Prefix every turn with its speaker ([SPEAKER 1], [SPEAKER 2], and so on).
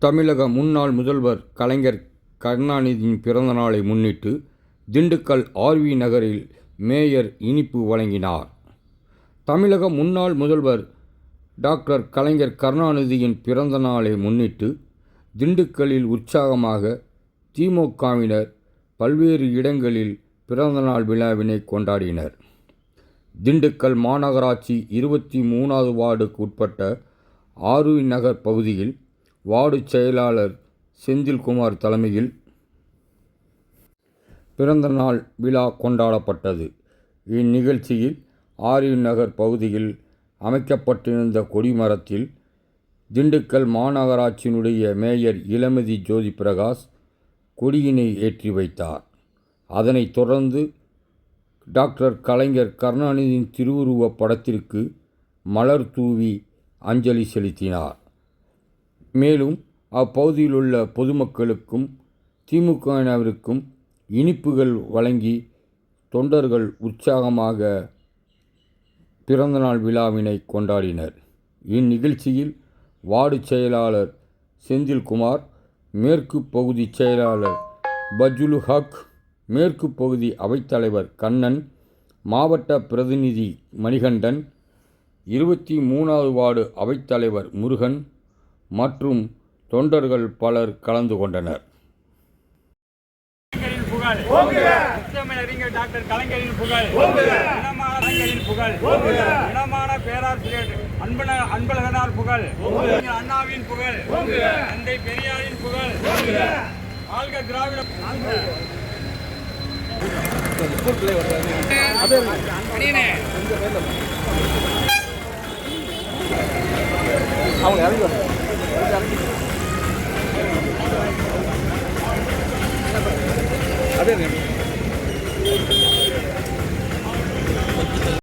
[SPEAKER 1] தமிழக முன்னாள் முதல்வர் கலைஞர் கருணாநிதியின் பிறந்த நாளை முன்னிட்டு திண்டுக்கல் ஆர்வி நகரில் மேயர் இனிப்பு வழங்கினார். தமிழக முன்னாள் முதல்வர் டாக்டர் கலைஞர் கருணாநிதியின் பிறந்த நாளை முன்னிட்டு திண்டுக்கல்லில் உற்சாகமாக திமுகவினர் பல்வேறு இடங்களில் பிறந்தநாள் விழாவினை கொண்டாடினர். திண்டுக்கல் மாநகராட்சி 23வது வார்டுக்கு உட்பட்ட ஆர்வி நகர் பகுதியில் வார்டு செயலாளர் செந்தில்குமார் தலைமையில் பிறந்தநாள் விழா கொண்டாடப்பட்டது. இந்நிகழ்ச்சியில் ஆர்வி நகர் பகுதியில் அமைக்கப்பட்டிருந்த கொடிமரத்தில் திண்டுக்கல் மாநகராட்சியினுடைய மேயர் இளமதி ஜோதி பிரகாஷ் கொடியினை ஏற்றி வைத்தார். அதனைத் தொடர்ந்து டாக்டர் கலைஞர் கருணாநிதியின் திருவுருவ படத்திற்கு மலர் தூவி அஞ்சலி செலுத்தினார். மேலும் அப்பகுதியில் உள்ள பொதுமக்களுக்கும் திமுகவினருக்கும் இனிப்புகள் வழங்கி தொண்டர்கள் உற்சாகமாக பிறந்தநாள் விழாவினை கொண்டாடினர். இந்நிகழ்ச்சியில் வார்டு செயலாளர் செந்தில்குமார், மேற்கு பகுதி செயலாளர் பஜ்லுல் ஹக், மேற்கு பகுதி அவைத்தலைவர் கண்ணன், மாவட்ட பிரதிநிதி மணிகண்டன், 23வது வார்டு அவைத்தலைவர் முருகன் மற்றும் தொண்டர்கள் பலர் கலந்து கொண்டனர்.
[SPEAKER 2] முத்தமிழறிஞர் டாக்டர் கலைஞரின் புகழ், இனமான கலைஞரின் புகழ், இனமான பேராசிரியர் அன்பழகனார் புகழ், அண்ணாவின் புகழ், தந்தை பெரியாரின் புகழ், வாழ்க திராவிட. அவங்க